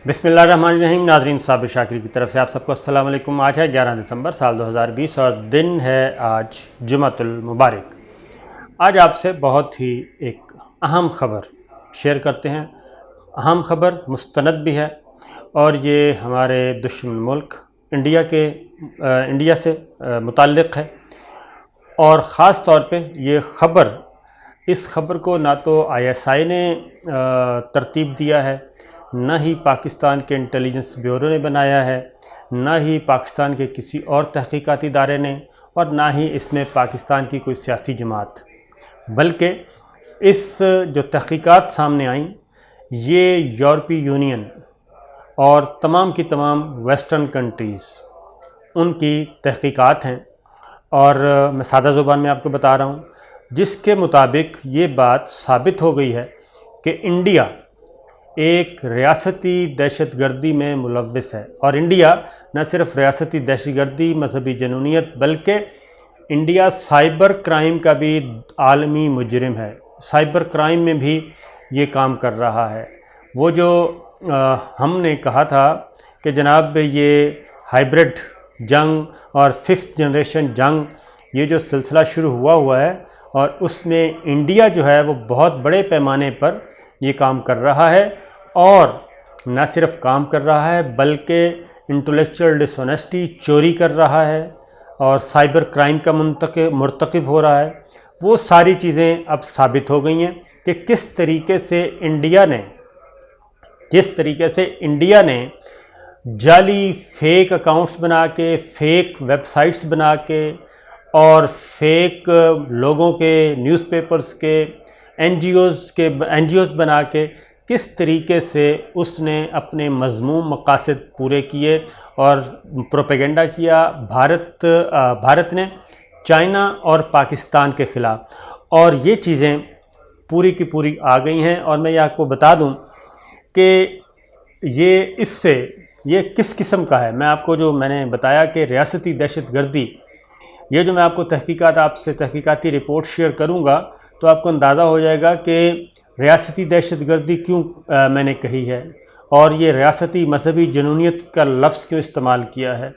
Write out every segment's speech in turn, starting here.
بسم اللہ الرحمن الرحیم۔ ناظرین، صابر شاکری کی طرف سے آپ سب کو السلام علیکم۔ آج ہے 11 دسمبر سال 2020 اور دن ہے آج جمعۃ المبارک۔ آج آپ سے بہت ہی ایک اہم خبر شیئر کرتے ہیں۔ اہم خبر مستند بھی ہے اور یہ ہمارے دشمن ملک انڈیا سے متعلق ہے، اور خاص طور پہ اس خبر کو نہ تو ISI نے ترتیب دیا ہے، نہ ہی پاکستان کے انٹیلیجنس بیورو نے بنایا ہے، نہ ہی پاکستان کے کسی اور تحقیقاتی ادارے نے، اور نہ ہی اس میں پاکستان کی کوئی سیاسی جماعت، بلکہ اس جو تحقیقات سامنے آئیں یہ یورپی یونین اور تمام کی تمام ویسٹرن کنٹریز ان کی تحقیقات ہیں۔ اور میں سادہ زبان میں آپ کو بتا رہا ہوں، جس کے مطابق یہ بات ثابت ہو گئی ہے کہ انڈیا ایک ریاستی دہشت گردی میں ملوث ہے، اور انڈیا نہ صرف ریاستی دہشت گردی، مذہبی جنونیت، بلکہ انڈیا سائبر کرائم کا بھی عالمی مجرم ہے۔ سائبر کرائم میں بھی یہ کام کر رہا ہے۔ وہ جو ہم نے کہا تھا کہ جناب یہ ہائبرڈ جنگ اور 5th جنریشن جنگ، یہ جو سلسلہ شروع ہوا ہے، اور اس میں انڈیا جو ہے وہ بہت بڑے پیمانے پر یہ کام کر رہا ہے، اور نہ صرف کام کر رہا ہے بلکہ انٹلیکچوئل ڈس آنیسٹی چوری کر رہا ہے اور سائبر کرائم کا مرتکب ہو رہا ہے۔ وہ ساری چیزیں اب ثابت ہو گئی ہیں کہ کس طریقے سے انڈیا نے جعلی فیک اکاؤنٹس بنا کے، فیک ویب سائٹس بنا کے، اور فیک لوگوں کے، نیوز پیپرز کے، این جی اوز بنا کے کس طریقے سے اس نے اپنے مذموم مقاصد پورے کیے اور پروپیگنڈا کیا بھارت نے چائنا اور پاکستان کے خلاف۔ اور یہ چیزیں پوری کی پوری آ گئی ہیں، اور میں یہ آپ کو بتا دوں کہ یہ کس قسم کا ہے۔ میں آپ کو جو میں نے بتایا کہ ریاستی دہشت گردی، یہ جو میں آپ کو تحقیقاتی رپورٹ شیئر کروں گا تو آپ کو اندازہ ہو جائے گا کہ ریاستی دہشت گردی کیوں میں نے کہی ہے، اور یہ ریاستی مذہبی جنونیت کا لفظ کیوں استعمال کیا ہے،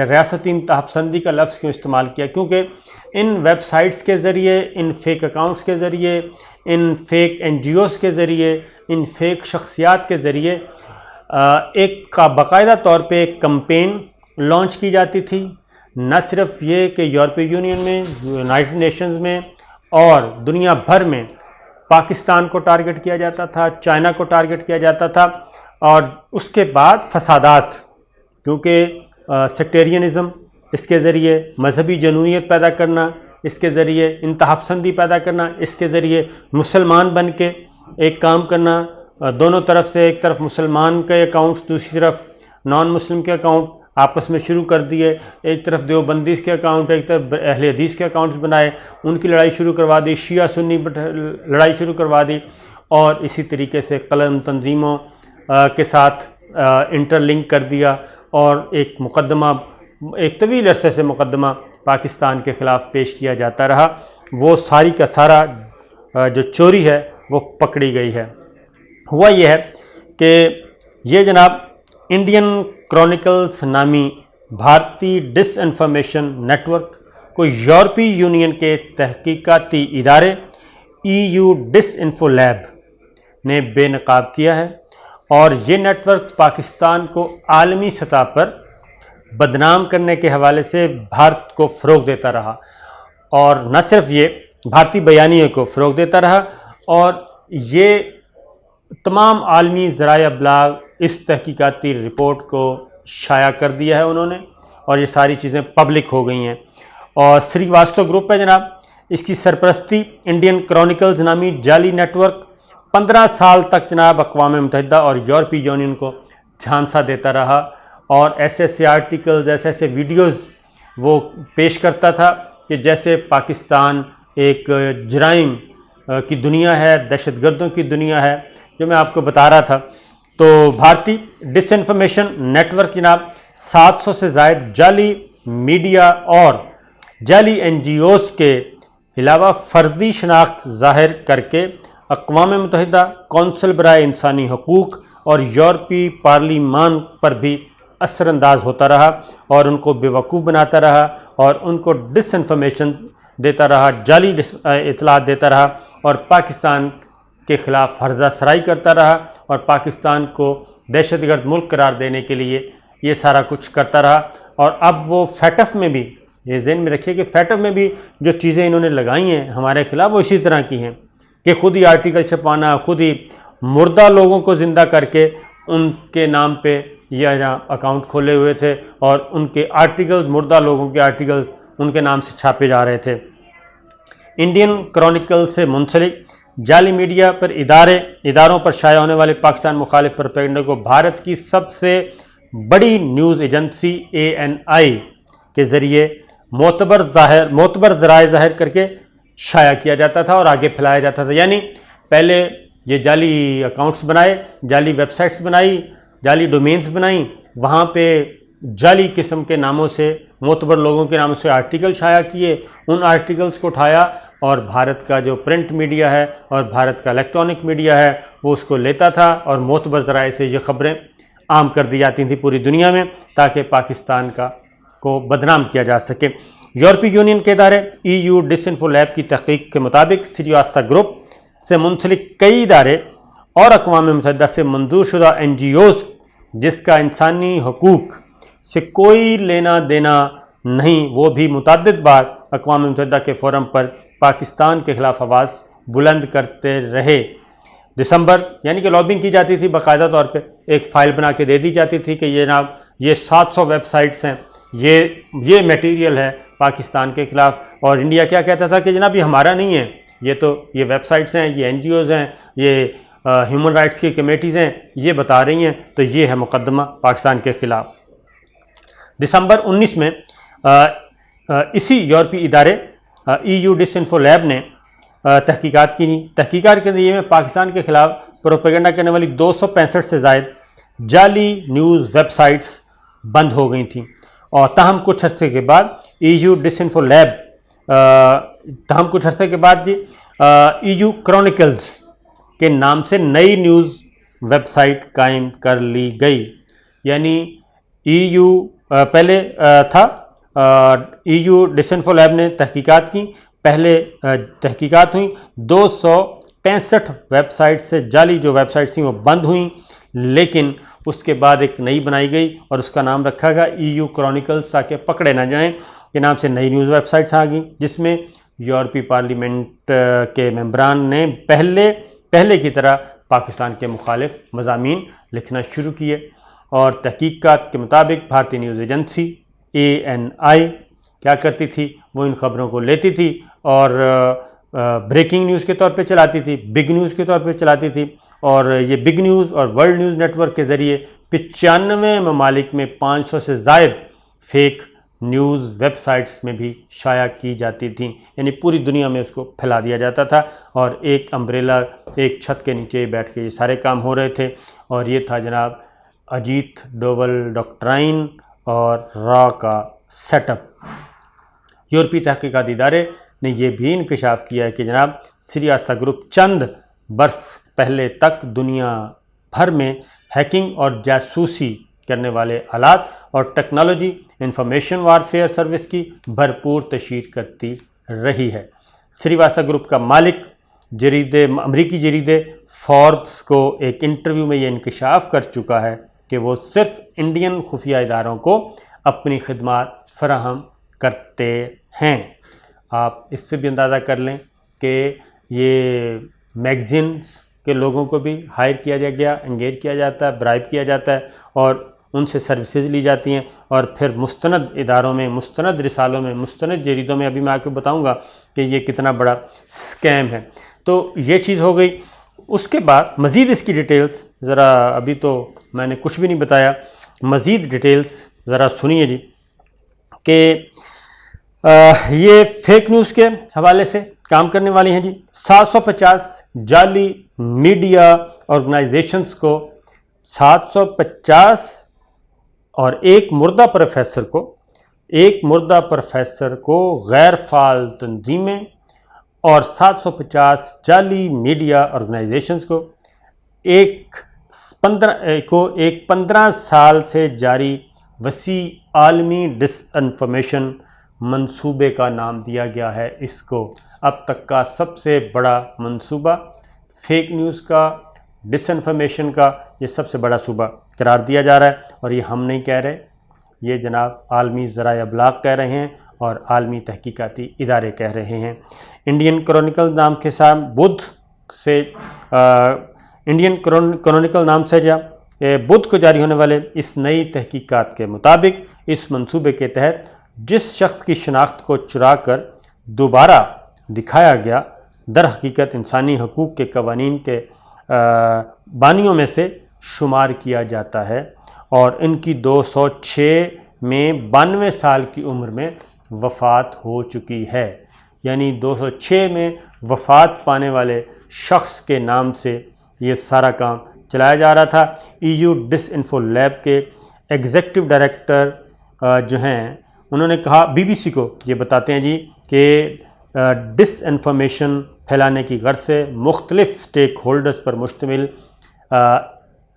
ریاستی انتہا پسندی کا لفظ کیوں استعمال کیا، کیونکہ ان ویب سائٹس کے ذریعے، ان فیک اکاؤنٹس کے ذریعے، ان فیک این جی اوز کے ذریعے، ان فیک شخصیات کے ذریعے ایک باقاعدہ طور پہ ایک کمپین لانچ کی جاتی تھی۔ نہ صرف یہ کہ یورپی یونین میں، یونائٹڈ نیشنز میں اور دنیا بھر میں پاکستان کو ٹارگٹ کیا جاتا تھا، چائنا کو ٹارگٹ کیا جاتا تھا، اور اس کے بعد فسادات، کیونکہ سیکٹیرینزم، اس کے ذریعے مذہبی جنونیت پیدا کرنا، اس کے ذریعے انتہا پسندی پیدا کرنا، اس کے ذریعے مسلمان بن کے ایک کام کرنا، دونوں طرف سے، ایک طرف مسلمان کے اکاؤنٹس، دوسری طرف نان مسلم کے اکاؤنٹ آپس میں شروع کر دیے، ایک طرف دیوبندیز کے اکاؤنٹ، ایک طرف اہل حدیث کے اکاؤنٹس بنائے، ان کی لڑائی شروع کروا دی، شیعہ سنی لڑائی شروع کروا دی، اور اسی طریقے سے قلم تنظیموں کے ساتھ انٹر لنک کر دیا، اور ایک طویل عرصے سے مقدمہ پاکستان کے خلاف پیش کیا جاتا رہا۔ وہ ساری کا سارا جو چوری ہے وہ پکڑی گئی ہے۔ ہوا یہ ہے کہ یہ جناب انڈین کرونیکلز نامی بھارتی ڈس انفارمیشن نیٹ ورک کو یورپی یونین کے تحقیقاتی ادارے EU ڈس انفو لیب نے بے نقاب کیا ہے، اور یہ نیٹ ورک پاکستان کو عالمی سطح پر بدنام کرنے کے حوالے سے بھارت کو فروغ دیتا رہا، اور نہ صرف یہ بھارتی بیانیے کو فروغ دیتا رہا، اور یہ تمام عالمی ذرائع ابلاغ اس تحقیقاتی رپورٹ کو شائع کر دیا ہے انہوں نے، اور یہ ساری چیزیں پبلک ہو گئی ہیں۔ اور سری واسطو گروپ ہے جناب، اس کی سرپرستی انڈین کرونیکلز نامی جعلی نیٹ ورک 15 سال تک جناب اقوام متحدہ اور یورپی یونین کو جھانسا دیتا رہا، اور ایسے آرٹیکلز، ایسے ویڈیوز وہ پیش کرتا تھا کہ جیسے پاکستان ایک جرائم کی دنیا ہے، دہشت گردوں کی دنیا ہے، جو میں آپ کو بتا رہا تھا۔ تو بھارتی ڈس انفارمیشن نیٹ ورک جناب 700 سے زائد جعلی میڈیا اور جعلی این جی اوز کے علاوہ فردی شناخت ظاہر کر کے اقوام متحدہ، کونسل برائے انسانی حقوق اور یورپی پارلیمان پر بھی اثر انداز ہوتا رہا اور ان کو بیوقوف بناتا رہا اور ان کو ڈس انفارمیشن دیتا رہا، جعلی اطلاعات دیتا رہا اور پاکستان کے خلاف ہرزہ سرائی کرتا رہا اور پاکستان کو دہشت گرد ملک قرار دینے کے لیے یہ سارا کچھ کرتا رہا۔ اور اب وہ فیٹف میں بھی، یہ ذہن میں رکھیے کہ فیٹف میں بھی جو چیزیں انہوں نے لگائی ہیں ہمارے خلاف وہ اسی طرح کی ہیں کہ خود ہی آرٹیکل چھپانا، خود ہی مردہ لوگوں کو زندہ کر کے ان کے نام پہ یہ اکاؤنٹ کھولے ہوئے تھے اور ان کے آرٹیکل، مردہ لوگوں کے آرٹیکل ان کے نام سے چھاپے جا رہے تھے۔ انڈین کرونیکل سے منسلک جعلی میڈیا پر اداروں پر شائع ہونے والے پاکستان مخالف پروپیگنڈا کو بھارت کی سب سے بڑی نیوز ایجنسی ANI کے ذریعے معتبر ذرائع ظاہر کر کے شائع کیا جاتا تھا اور آگے پھیلایا جاتا تھا۔ یعنی پہلے یہ جعلی اکاؤنٹس بنائے، جعلی ویب سائٹس بنائی، جعلی ڈومینز بنائیں، وہاں پہ جعلی قسم کے ناموں سے، معتبر لوگوں کے ناموں سے آرٹیکل شائع کیے، ان آرٹیکلز کو اٹھایا اور بھارت کا جو پرنٹ میڈیا ہے اور بھارت کا الیکٹرانک میڈیا ہے وہ اس کو لیتا تھا اور معتبر ذرائع سے یہ خبریں عام کر دی جاتی تھیں پوری دنیا میں تاکہ پاکستان کو بدنام کیا جا سکے۔ یورپی یونین کے ادارے EU ڈس انفو لیب کی تحقیق کے مطابق سریواستہ گروپ سے منسلک کئی ادارے اور اقوام متحدہ سے منظور شدہ NGOs جس کا انسانی حقوق سے کوئی لینا دینا نہیں، وہ بھی متعدد بار اقوام متحدہ کے فورم پر پاکستان کے خلاف آواز بلند کرتے رہے۔ دسمبر یعنی کہ لابنگ کی جاتی تھی، باقاعدہ طور پہ ایک فائل بنا کے دے دی جاتی تھی کہ یہ جناب یہ 700 ویب سائٹس ہیں، یہ میٹیریل ہے پاکستان کے خلاف، اور انڈیا کیا کہتا تھا کہ جناب یہ ہمارا نہیں ہے، یہ ویب سائٹس ہیں، یہ NGOs ہیں، یہ ہیومن رائٹس کی کمیٹیز ہیں، یہ بتا رہی ہیں، تو یہ ہے مقدمہ پاکستان کے خلاف۔ دسمبر 19 میں اسی یورپی ادارے EU ڈس انفو لیب نے تحقیقات کے ذریعے میں پاکستان کے خلاف پروپیگنڈا کرنے والی 265 سے زائد جعلی نیوز ویب سائٹس بند ہو گئی تھیں، اور تاہم کچھ عرصے کے بعد EU ڈس انفو لیب EU کرونیکلز کے نام سے نئی نیوز ویب سائٹ قائم کر لی گئی۔ یعنی EU پہلے تھا EU ڈس انفو لیب نے تحقیقات کی، پہلے تحقیقات ہوئیں، 265 ویب سائٹ سے جعلی جو ویب سائٹس تھیں وہ بند ہوئیں، لیکن اس کے بعد ایک نئی بنائی گئی اور اس کا نام رکھا گیا EU کرونیکلز تاکہ پکڑے نہ جائیں کے نام سے نئی نیوز ویب سائٹس آ گئیں، جس میں یورپی پارلیمنٹ کے ممبران نے پہلے کی طرح پاکستان کے مخالف مضامین لکھنا شروع کیے۔ اور تحقیقات کے مطابق بھارتی نیوز ایجنسی ANI کیا کرتی تھی، وہ ان خبروں کو لیتی تھی اور بریکنگ نیوز کے طور پہ چلاتی تھی، بگ نیوز کے طور پہ چلاتی تھی، اور یہ بگ نیوز اور ورلڈ نیوز نیٹ ورک کے ذریعے 95 ممالک میں 500 سے زائد فیک نیوز ویب سائٹس میں بھی شائع کی جاتی تھیں، یعنی پوری دنیا میں اس کو پھیلا دیا جاتا تھا، اور ایک امبریلا، ایک چھت کے نیچے بیٹھ کے یہ سارے کام ہو رہے تھے۔ اور یہ تھا جناب اجیت ڈوول ڈاکٹرائن اور را کا سیٹ اپ۔ یورپی تحقیقاتی ادارے نے یہ بھی انکشاف کیا ہے کہ جناب سریواستہ گروپ چند برس پہلے تک دنیا بھر میں ہیکنگ اور جاسوسی کرنے والے آلات اور ٹیکنالوجی انفارمیشن وارفیئر سروس کی بھرپور تشہیر کرتی رہی ہے۔ سریواستہ گروپ کا مالک امریکی جریدے فوربس کو ایک انٹرویو میں یہ انکشاف کر چکا ہے کہ وہ صرف انڈین خفیہ اداروں کو اپنی خدمات فراہم کرتے ہیں۔ آپ اس سے بھی اندازہ کر لیں کہ یہ میگزینس کے لوگوں کو بھی ہائر کیا گیا، انگیج کیا جاتا ہے، برائب کیا جاتا ہے، اور ان سے سروسز لی جاتی ہیں، اور پھر مستند اداروں میں، مستند رسالوں میں، مستند جریدوں میں، ابھی میں آپ کو بتاؤں گا کہ یہ کتنا بڑا سکیم ہے۔ تو یہ چیز ہو گئی۔ اس کے بعد مزید اس کی ڈیٹیلز ذرا، ابھی تو میں نے کچھ بھی نہیں بتایا، مزید ڈیٹیلز ذرا سنیے جی، کہ یہ فیک نیوز کے حوالے سے کام کرنے والی ہیں جی۔ 750 جعلی میڈیا آرگنائزیشنز کو 750 اور ایک مردہ پروفیسر کو غیر فعال تنظیمیں اور 750 جعلی میڈیا آرگنائزیشنز کو 15 سال سے جاری وسیع عالمی ڈس انفارمیشن منصوبے کا نام دیا گیا ہے اس کو۔ اب تک کا سب سے بڑا منصوبہ فیک نیوز کا، ڈس انفارمیشن کا، یہ سب سے بڑا صوبہ قرار دیا جا رہا ہے، اور یہ ہم نہیں کہہ رہے، یہ جناب عالمی ذرائع ابلاغ کہہ رہے ہیں اور عالمی تحقیقاتی ادارے کہہ رہے ہیں۔ انڈین کرونیکل نام کے ساتھ انڈین کرونیکل نام سے بدھ کو جاری ہونے والے اس نئی تحقیقات کے مطابق اس منصوبے کے تحت جس شخص کی شناخت کو چرا کر دوبارہ دکھایا گیا، در حقیقت انسانی حقوق کے قوانین کے بانیوں میں سے شمار کیا جاتا ہے، اور ان کی 206 میں 92 سال کی عمر میں وفات ہو چکی ہے۔ یعنی 206 میں وفات پانے والے شخص کے نام سے یہ سارا کام چلایا جا رہا تھا۔ EU ڈس انفو لیب کے ایگزیکٹو ڈائریکٹر جو ہیں، انہوں نے کہا BBC کو، یہ بتاتے ہیں جی کہ ڈس انفارمیشن پھیلانے کی غرض سے مختلف سٹیک ہولڈرز پر مشتمل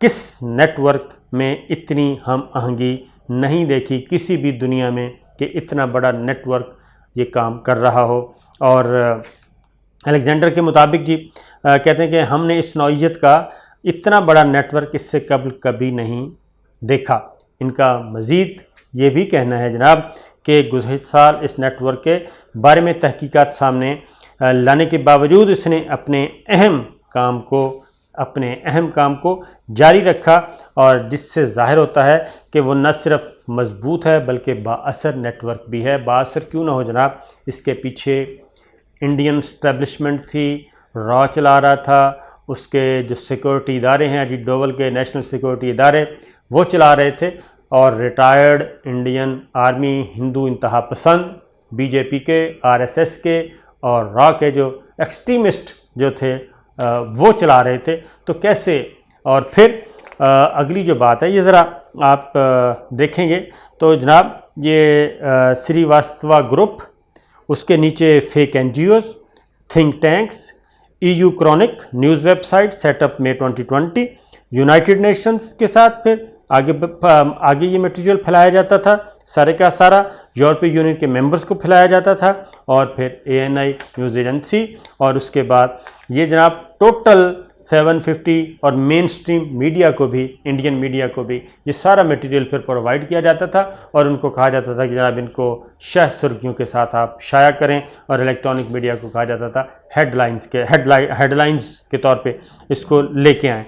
کس نیٹ ورک میں اتنی ہم آہنگی نہیں دیکھی کسی بھی دنیا میں کہ اتنا بڑا نیٹ ورک یہ کام کر رہا ہو۔ اور الیگزینڈر کے مطابق جی کہتے ہیں کہ ہم نے اس نوعیت کا اتنا بڑا نیٹ ورک اس سے قبل کبھی نہیں دیکھا۔ ان کا مزید یہ بھی کہنا ہے جناب کہ گزشتہ سال اس نیٹ ورک کے بارے میں تحقیقات سامنے لانے کے باوجود اس نے اپنے اہم کام کو جاری رکھا، اور جس سے ظاہر ہوتا ہے کہ وہ نہ صرف مضبوط ہے بلکہ بااثر نیٹ ورک بھی ہے۔ بااثر کیوں نہ ہو جناب، اس کے پیچھے انڈین اسٹیبلشمنٹ تھی، را چلا رہا تھا، اس کے جو سیکورٹی ادارے ہیں اجیت ڈوول کے نیشنل سیکورٹی ادارے، وہ چلا رہے تھے، اور ریٹائرڈ انڈین آرمی ہندو انتہا پسند BJP کے، RSS کے اور را کے جو ایکسٹریمسٹ جو تھے وہ چلا رہے تھے۔ تو کیسے؟ اور پھر اگلی جو بات ہے یہ ذرا آپ دیکھیں گے تو جناب یہ سری واستوا گروپ، اس کے نیچے fake NGOs، think tanks, EU Chronicle news web site set up میں 2020، یونائٹڈ نیشنز کے ساتھ پھر آگے یہ میٹیریل پھیلایا جاتا تھا، سارے کا سارا یورپی یونین کے ممبرز کو پھیلایا جاتا تھا، اور پھر ANI نیوز ایجنسی، اور اس کے بعد یہ جناب ٹوٹل 750 اور مین سٹریم میڈیا کو بھی، انڈین میڈیا کو بھی یہ سارا میٹیریل پھر پرووائڈ کیا جاتا تھا، اور ان کو کہا جاتا تھا کہ جناب ان کو شہ سرخیوں کے ساتھ آپ شائع کریں، اور الیکٹرانک میڈیا کو کہا جاتا تھا ہیڈ لائنز کے طور پہ اس کو لے کے آئیں۔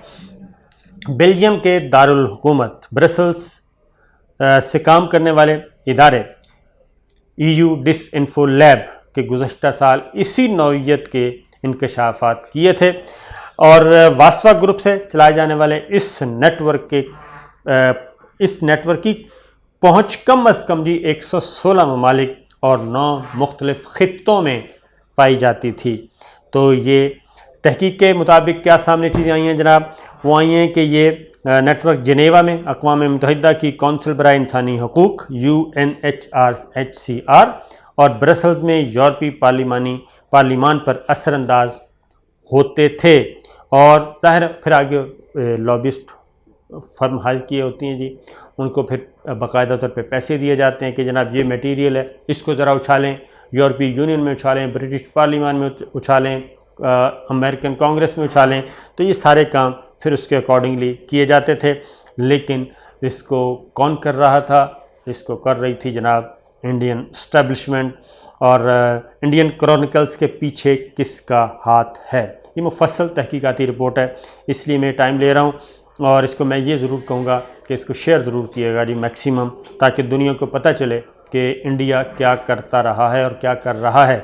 بیلجیم کے دارالحکومت برسلز سے کام کرنے والے ادارے EU ڈس انفو لیب کے گزشتہ سال اسی نوعیت کے انکشافات کیے تھے، اور واسوا گروپ سے چلائے جانے والے اس نیٹ ورک کی پہنچ کم از کم جی 116 ممالک اور 9 مختلف خطوں میں پائی جاتی تھی۔ تو یہ تحقیق کے مطابق کیا سامنے چیزیں آئی ہیں جناب؟ وہ آئی ہیں کہ یہ نیٹ ورک جنیوا میں اقوام متحدہ کی کونسل برائے انسانی حقوق UNHRHCR اور برسلز میں یورپی پارلیمان پر اثر انداز ہوتے تھے، اور ظاہر پھر آگے لابسٹ فرم حاضر کیے ہوتی ہیں جی، ان کو پھر باقاعدہ طور پہ پیسے دیے جاتے ہیں کہ جناب یہ میٹیریل ہے، اس کو ذرا اچھالیں، یورپی یونین میں اچھالیں، برٹش پارلیمان میں اچھالیں، امریکن کانگریس میں اچھالیں، تو یہ سارے کام پھر اس کے اکارڈنگلی کیے جاتے تھے۔ لیکن اس کو کون کر رہا تھا؟ اس کو کر رہی تھی جناب انڈین اسٹیبلشمنٹ، اور انڈین کرونیکلز کے پیچھے کس کا ہاتھ ہے؟ یہ مفصل تحقیقاتی رپورٹ ہے، اس لیے میں ٹائم لے رہا ہوں، اور اس کو میں یہ ضرور کہوں گا کہ اس کو شیئر ضرور کیے گا جی میکسیمم، تاکہ دنیا کو پتہ چلے کہ انڈیا کیا کرتا رہا ہے اور کیا کر رہا ہے۔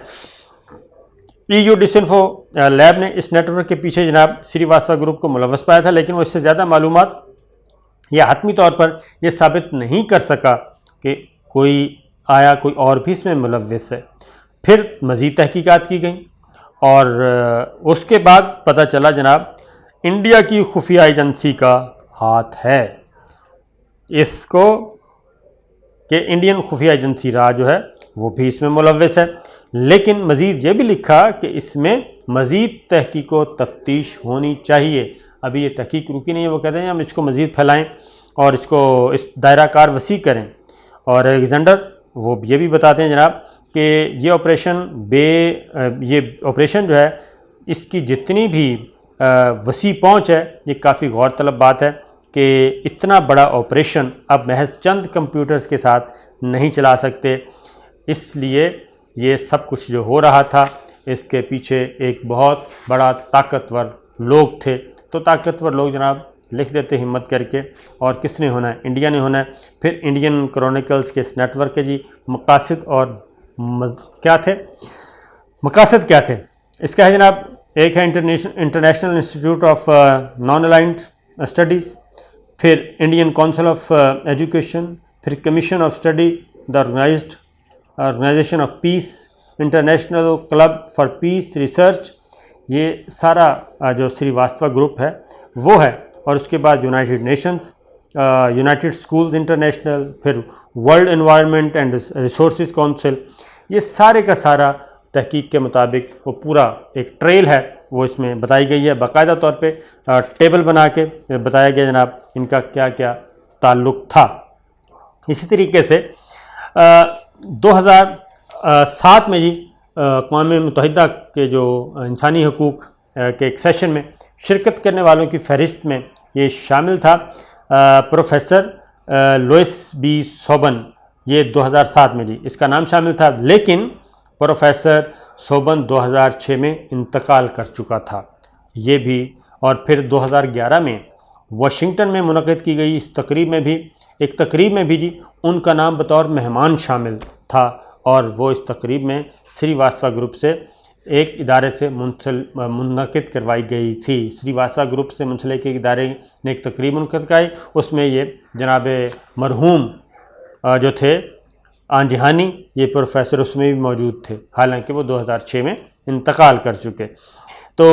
EU ڈس انفو لیب نے اس نیٹ ورک کے پیچھے جناب سری واستوا گروپ کو ملوث پایا تھا، لیکن وہ اس سے زیادہ معلومات یا حتمی طور پر یہ ثابت نہیں کر سکا کہ کوئی اور بھی اس میں ملوث ہے۔ پھر مزید تحقیقات کی گئیں، اور اس کے بعد پتہ چلا جناب انڈیا کی خفیہ ایجنسی کا ہاتھ ہے اس کو، کہ انڈین خفیہ ایجنسی را جو ہے وہ بھی اس میں ملوث ہے۔ لیکن مزید یہ بھی لکھا کہ اس میں مزید تحقیق و تفتیش ہونی چاہیے، ابھی یہ تحقیق رکی نہیں ہے، وہ کہتے ہیں ہم اس کو مزید پھیلائیں اور اس دائرہ کار وسیع کریں۔ اور الیگزینڈر وہ یہ بھی بتاتے ہیں جناب کہ یہ آپریشن جو ہے اس کی جتنی بھی وسیع پہنچ ہے، یہ کافی غور طلب بات ہے کہ اتنا بڑا آپریشن اب محض چند کمپیوٹرز کے ساتھ نہیں چلا سکتے، اس لیے یہ سب کچھ جو ہو رہا تھا اس کے پیچھے ایک بہت بڑا طاقتور لوگ تھے۔ تو طاقتور لوگ جناب لکھ دیتے ہمت کر کے، اور کس نے ہونا ہے؟ انڈیا نے ہونا ہے۔ پھر انڈین کرونیکلز کے اس نیٹ ورک کے جی مقاصد اور کیا تھے؟ مقاصد کیا تھے اس کا ہے جناب؟ ایک ہے international institute of non aligned studies, پھر انڈین کونسل آف ایجوکیشن، پھر commission of study, the organisation of peace, international club for peace research, یہ سارا جو سری واسطوا گروپ ہے وہ ہے۔ اور اس کے بعد United Nations, United Schools International, پھر World Environment and Resources Council, یہ سارے کا سارا تحقیق کے مطابق وہ پورا ایک ٹریل ہے وہ اس میں بتائی گئی ہے، باقاعدہ طور پہ ٹیبل بنا کے بتایا گیا جناب ان کا کیا کیا تعلق تھا۔ اسی طریقے سے 2007 میں جی اقوام متحدہ کے جو انسانی حقوق کے ایک سیشن میں شرکت کرنے والوں کی فہرست میں یہ شامل تھا پروفیسر لوئس بی سوبن، یہ 2007 میں جی اس کا نام شامل تھا، لیکن پروفیسر سوبن 2006 میں انتقال کر چکا تھا یہ بھی۔ اور پھر 2011 میں واشنگٹن میں منعقد کی گئی اس تقریب میں بھی جی ان کا نام بطور مہمان شامل تھا، اور وہ اس تقریب میں سری واسطوا گروپ سے ایک ادارے سے منعقد کروائی گئی تھی۔ سری واسطوا گروپ سے منسلک ایک ادارے نے ایک تقریب منعقد کرائی، اس میں یہ جناب مرحوم جو تھے آنجہانی، یہ پروفیسر اس میں بھی موجود تھے، حالانکہ وہ 2006 میں انتقال کر چکے۔ تو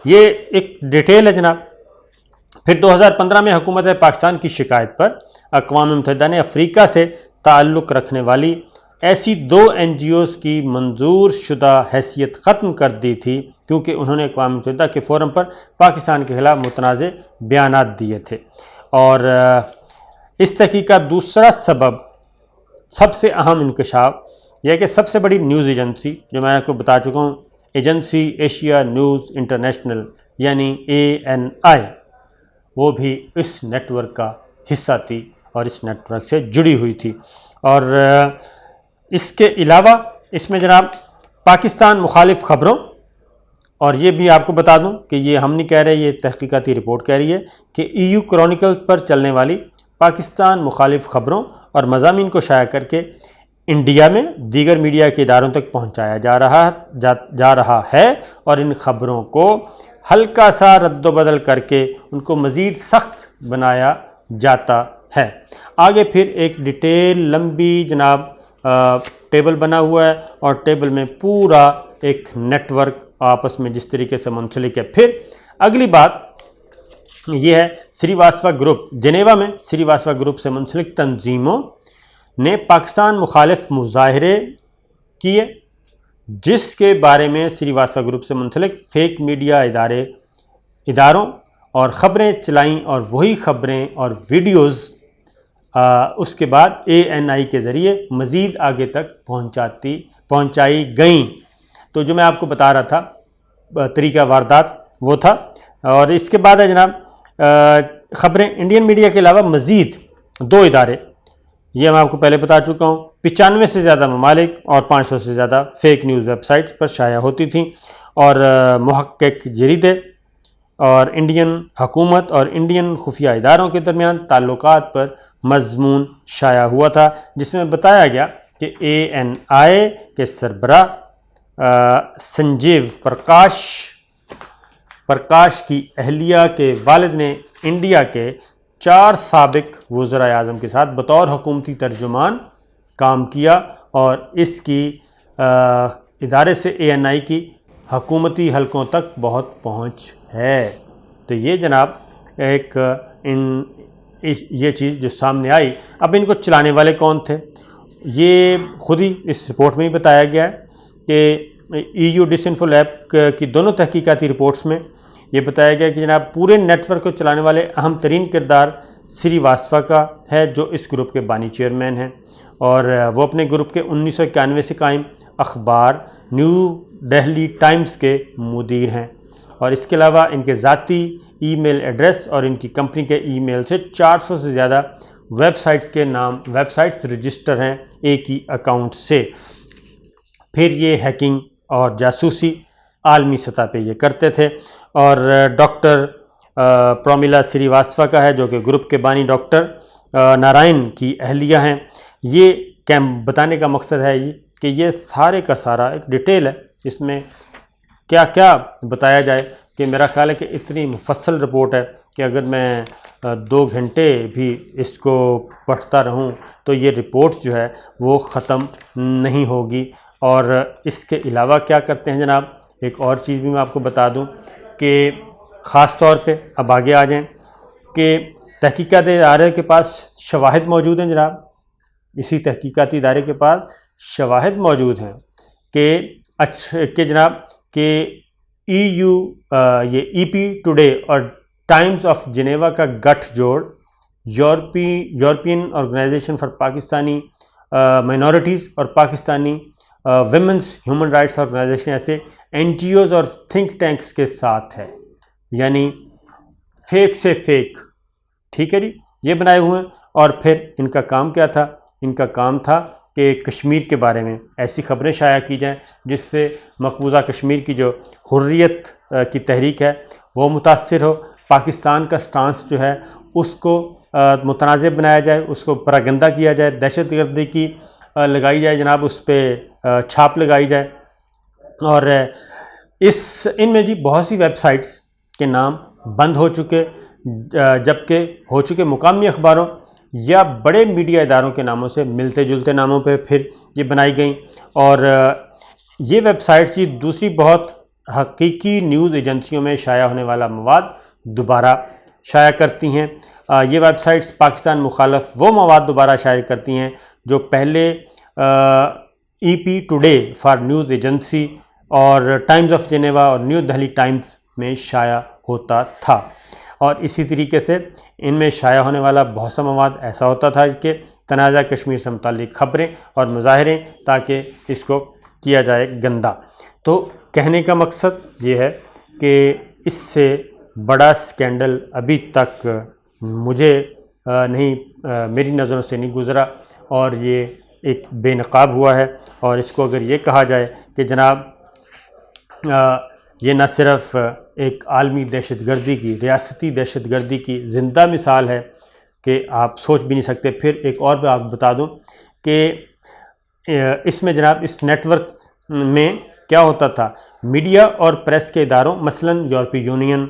یہ ایک ڈیٹیل ہے جناب۔ پھر 2015 میں حکومت پاکستان کی شکایت پر اقوام متحدہ نے افریقہ سے تعلق رکھنے والی ایسی 2 NGOز کی منظور شدہ حیثیت ختم کر دی تھی، کیونکہ انہوں نے اقوام متحدہ کے فورم پر پاکستان کے خلاف متنازع بیانات دیے تھے۔ اور اس تحقیق کا دوسرا سب سے اہم انکشاف یہ ہے کہ سب سے بڑی نیوز ایجنسی جو میں آپ کو بتا چکا ہوں، ایجنسی ایشیا نیوز انٹرنیشنل یعنی ANI، وہ بھی اس نیٹ ورک کا حصہ تھی اور اس نیٹ ورک سے جڑی ہوئی تھی۔ اور اس کے علاوہ اس میں جناب پاکستان مخالف خبروں، اور یہ بھی آپ کو بتا دوں کہ یہ ہم نہیں کہہ رہے، یہ تحقیقاتی رپورٹ کہہ رہی ہے کہ EU کرونیکل پر چلنے والی پاکستان مخالف خبروں اور مضامین کو شائع کر کے انڈیا میں دیگر میڈیا کے اداروں تک پہنچایا جا رہا ہے، اور ان خبروں کو ہلکا سا رد و بدل کر کے ان کو مزید سخت بنایا جاتا ہے۔ آگے پھر ایک ڈیٹیل لمبی جناب ٹیبل بنا ہوا ہے، اور ٹیبل میں پورا ایک نیٹ ورک آپس میں جس طریقے سے منسلک ہے۔ پھر اگلی بات یہ ہے سری واسطوا گروپ، جنیوا میں سری واسطوا گروپ سے منسلک تنظیموں نے پاکستان مخالف مظاہرے کیے، جس کے بارے میں سری واسطوا گروپ سے منسلک فیک میڈیا اداروں اور خبریں چلائیں، اور وہی خبریں اور ویڈیوز اس کے بعد ANI کے ذریعے مزید آگے تک پہنچائی گئیں۔ تو جو میں آپ کو بتا رہا تھا طریقہ واردات وہ تھا۔ اور اس کے بعد ہے جناب خبریں انڈین میڈیا کے علاوہ مزید 2 ادارے، یہ میں آپ کو پہلے بتا چکا ہوں، 95 سے زیادہ ممالک اور 500 سے زیادہ فیک نیوز ویب سائٹس پر شائع ہوتی تھیں، اور محقق جریدے اور انڈین حکومت اور انڈین خفیہ اداروں کے درمیان تعلقات پر مضمون شائع ہوا تھا، جس میں بتایا گیا کہ ANI کے سربراہ سنجیو پرکاش کی اہلیہ کے والد نے انڈیا کے 4 سابق وزراء اعظم کے ساتھ بطور حکومتی ترجمان کام کیا، اور اس کی ادارے سے ANI کی حکومتی حلقوں تک بہت پہنچ ہے۔ تو یہ جناب ایک یہ چیز جو سامنے آئی۔ اب ان کو چلانے والے کون تھے؟ یہ خود ہی اس رپورٹ میں ہی بتایا گیا ہے کہ EU ڈس انفو لیب کی دونوں تحقیقاتی رپورٹس میں یہ بتایا گیا کہ جناب پورے نیٹ ورک کو چلانے والے اہم ترین کردار سری واسطوا کا ہے، جو اس گروپ کے بانی چیئرمین ہیں، اور وہ اپنے گروپ کے 1991 سے قائم اخبار نیو دہلی ٹائمز کے مدیر ہیں، اور اس کے علاوہ ان کے ذاتی ای میل ایڈریس اور ان کی کمپنی کے ای میل سے 400 سے زیادہ ویب سائٹس رجسٹر ہیں ایک ہی اکاؤنٹ سے۔ پھر یہ ہیکنگ اور جاسوسی عالمی سطح پہ یہ کرتے تھے، اور ڈاکٹر پرامیلا سری واسطوا کا ہے، جو کہ گروپ کے بانی ڈاکٹر نارائن کی اہلیہ ہیں۔ یہ بتانے کا مقصد ہے یہ کہ یہ سارے کا سارا ایک ڈیٹیل ہے، اس میں کیا کیا بتایا جائے کہ میرا خیال ہے کہ اتنی مفصل رپورٹ ہے کہ اگر میں 2 گھنٹے بھی اس کو پڑھتا رہوں تو یہ رپورٹ جو ہے وہ ختم نہیں ہوگی۔ اور اس کے علاوہ کیا کرتے ہیں جناب، ایک اور چیز بھی میں آپ کو بتا دوں کہ خاص طور پہ اب آگے آ جائیں کہ تحقیقاتی ادارے کے پاس شواہد موجود ہیں جناب، اسی تحقیقاتی ادارے کے پاس شواہد موجود ہیں کہ جناب کہ یہ ای پی ٹوڈے اور ٹائمز آف جنیوا کا گٹھ جوڑ European Organization for Pakistani Minorities اور Pakistani Women's Human Rights Organization ایسے این جی اوز اور تھنک ٹینکس کے ساتھ ہے، یعنی فیک سے فیک، ٹھیک ہے جی، یہ بنائے ہوئے ہیں۔ اور پھر ان کا کام کیا تھا؟ ان کا کام تھا کہ کشمیر کے بارے میں ایسی خبریں شائع کی جائیں جس سے مقبوضہ کشمیر کی جو حریت کی تحریک ہے وہ متاثر ہو، پاکستان کا سٹانس جو ہے اس کو متنازع بنایا جائے، اس کو پراگندہ کیا جائے، دہشت گردی کی لگائی جائے جناب، اس پہ چھاپ لگائی جائے۔ اور ان میں جی بہت سی ویب سائٹس کے نام بند ہو چکے، جبکہ ہو چکے مقامی اخباروں یا بڑے میڈیا اداروں کے ناموں سے ملتے جلتے ناموں پہ پھر یہ بنائی گئیں۔ اور یہ ویب سائٹس یہ دوسری بہت حقیقی نیوز ایجنسیوں میں شائع ہونے والا مواد دوبارہ شائع کرتی ہیں۔ یہ ویب سائٹس پاکستان مخالف وہ مواد دوبارہ شائع کرتی ہیں جو پہلے ای P today for news agency اور ٹائمز آف جنیوا اور نیو دہلی ٹائمز میں شائع ہوتا تھا۔ اور اسی طریقے سے ان میں شائع ہونے والا بہت سا مواد ایسا ہوتا تھا کہ تنازع کشمیر سے متعلق خبریں اور مظاہرے، تاکہ اس کو کیا جائے گندا۔ تو کہنے کا مقصد یہ ہے کہ اس سے بڑا سکینڈل ابھی تک مجھے میری نظروں سے نہیں گزرا، اور یہ ایک بے نقاب ہوا ہے۔ اور اس کو اگر یہ کہا جائے کہ جناب یہ نہ صرف ایک عالمی دہشت گردی کی، ریاستی دہشت گردی کی زندہ مثال ہے کہ آپ سوچ بھی نہیں سکتے۔ پھر ایک اور بھی آپ بتا دوں کہ اس میں جناب اس نیٹ ورک میں کیا ہوتا تھا، میڈیا اور پریس کے اداروں مثلاً یورپی یونین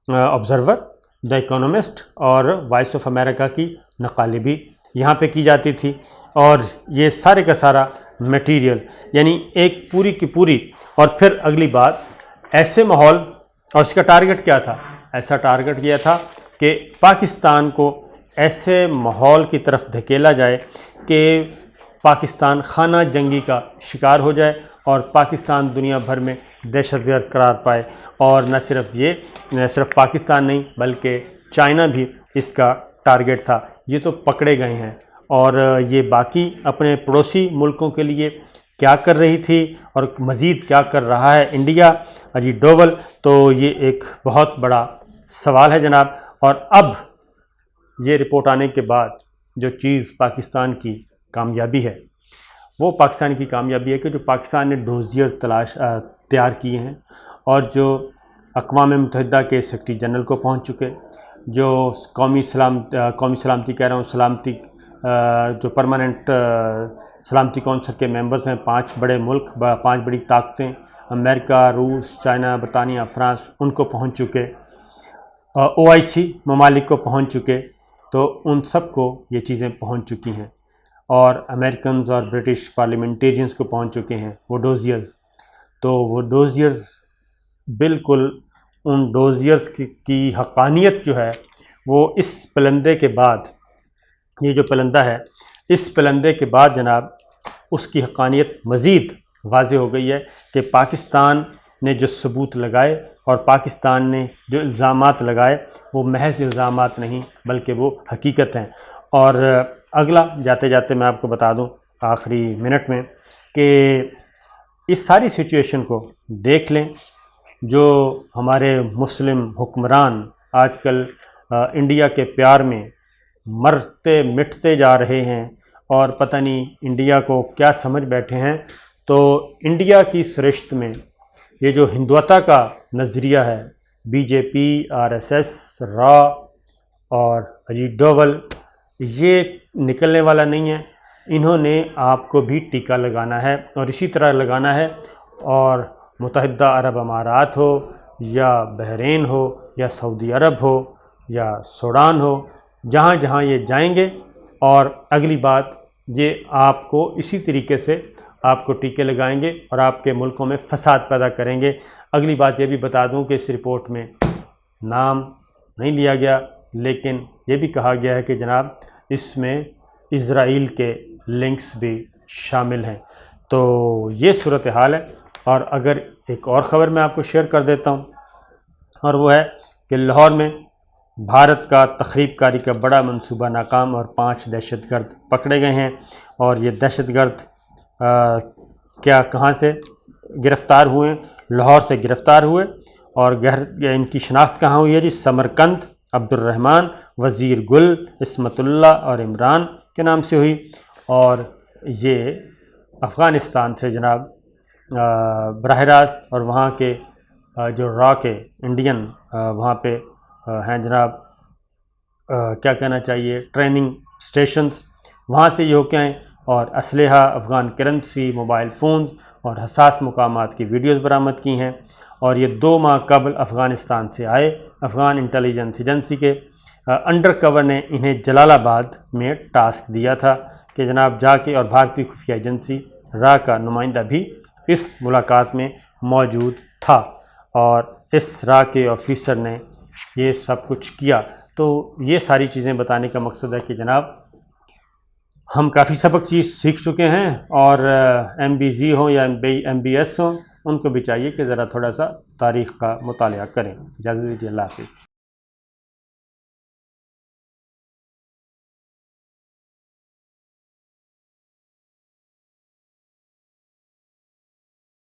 آبزرور، دا اکانومسٹ اور وائس آف امریکہ کی نقالیں بھی یہاں پہ کی جاتی تھی۔ اور یہ سارے کا سارا میٹیریل، یعنی ایک پوری کی پوری۔ اور پھر اگلی بات، ایسے ماحول، اور اس کا ٹارگٹ کیا تھا؟ ایسا ٹارگٹ یہ تھا کہ پاکستان کو ایسے ماحول کی طرف دھکیلا جائے کہ پاکستان خانہ جنگی کا شکار ہو جائے اور پاکستان دنیا بھر میں دہشت گرد قرار پائے۔ اور نہ صرف پاکستان نہیں بلکہ چائنا بھی اس کا ٹارگٹ تھا۔ یہ تو پکڑے گئے ہیں، اور یہ باقی اپنے پڑوسی ملکوں کے لیے کیا کر رہی تھی اور مزید کیا کر رہا ہے انڈیا اجی ڈوول، تو یہ ایک بہت بڑا سوال ہے جناب۔ اور اب یہ رپورٹ آنے کے بعد جو چیز پاکستان کی کامیابی ہے، وہ پاکستان کی کامیابی ہے کہ جو پاکستان نے ڈوزیئر تیار کیے ہیں، اور جو اقوام متحدہ کے سیکرٹری جنرل کو پہنچ چکے، جو قومی سلامتی کہہ رہا ہوں، سلامتی جو پرماننٹ سلامتی کونسل کے ممبرز ہیں، 5 بڑے ملک، 5 بڑی طاقتیں، امریکہ، روس، چائنا، برطانیہ، فرانس، ان کو پہنچ چکے، OIC ممالک کو پہنچ چکے، تو ان سب کو یہ چیزیں پہنچ چکی ہیں، اور امریکنز اور برٹش پارلیمنٹیرینز کو پہنچ چکے ہیں وہ ڈوزیئرز۔ تو وہ ڈوزیئرز بالکل ان ڈوزیئرز کی حقانیت جو ہے وہ اس پلندے کے بعد، یہ جو پلندہ ہے، اس پلندے کے بعد جناب اس کی حقانیت مزید واضح ہو گئی ہے کہ پاکستان نے جو ثبوت لگائے اور پاکستان نے جو الزامات لگائے وہ محض الزامات نہیں بلکہ وہ حقیقت ہیں۔ اور اگلا جاتے جاتے میں آپ کو بتا دوں آخری منٹ میں کہ اس ساری سچویشن کو دیکھ لیں، جو ہمارے مسلم حکمران آج کل انڈیا کے پیار میں مرتے مٹتے جا رہے ہیں اور پتہ نہیں انڈیا کو کیا سمجھ بیٹھے ہیں، تو انڈیا کی سرشت میں یہ جو ہندوتا کا نظریہ ہے، بی جے پی، آر ایس ایس، را اور اجیت ڈوول، یہ نکلنے والا نہیں ہے۔ انہوں نے آپ کو بھی ٹیکہ لگانا ہے اور اسی طرح لگانا ہے، اور متحدہ عرب امارات ہو یا بحرین ہو یا سعودی عرب ہو یا سوڈان ہو، جہاں جہاں یہ جائیں گے، اور اگلی بات یہ آپ کو اسی طریقے سے آپ کو ٹیکے لگائیں گے اور آپ کے ملکوں میں فساد پیدا کریں گے۔ اگلی بات یہ بھی بتا دوں کہ اس رپورٹ میں نام نہیں لیا گیا، لیکن یہ بھی کہا گیا ہے کہ جناب اس میں اسرائیل کے لنکس بھی شامل ہیں۔ تو یہ صورتحال ہے۔ اور اگر ایک اور خبر میں آپ کو شیئر کر دیتا ہوں، اور وہ ہے کہ لاہور میں بھارت کا تخریب کاری کا بڑا منصوبہ ناکام اور 5 دہشت گرد پکڑے گئے ہیں۔ اور یہ دہشت گرد کہاں سے گرفتار ہوئے ہیں؟ لاہور سے گرفتار ہوئے، اور ان کی شناخت کہاں ہوئی ہے جی؟ سمرقند، عبد الرحمن، وزیر گل، عصمت اللہ اور عمران کے نام سے ہوئی، اور یہ افغانستان سے جناب براہ راست، اور وہاں کے جو را کے انڈین وہاں پہ ہیں جناب، کیا کہنا چاہیے، ٹریننگ سٹیشنز، وہاں سے یہ ہو کے آئیں، اور اسلحہ، افغان کرنسی، موبائل فونز اور حساس مقامات کی ویڈیوز برآمد کی ہیں۔ اور یہ 2 ماہ قبل افغانستان سے آئے۔ افغان انٹیلیجنس ایجنسی کے انڈر کور نے انہیں جلال آباد میں ٹاسک دیا تھا کہ جناب جا کے، اور بھارتی خفیہ ایجنسی را کا نمائندہ بھی اس ملاقات میں موجود تھا، اور اس را کے آفیسر نے یہ سب کچھ کیا۔ تو یہ ساری چیزیں بتانے کا مقصد ہے کہ جناب ہم کافی سبق سیکھ چکے ہیں، اور ایم بی زی ہوں یا ایم بی ایس ہوں، ان کو بھی چاہیے کہ ذرا تھوڑا سا تاریخ کا مطالعہ کریں۔ اجازت دیجیے، اللہ حافظ۔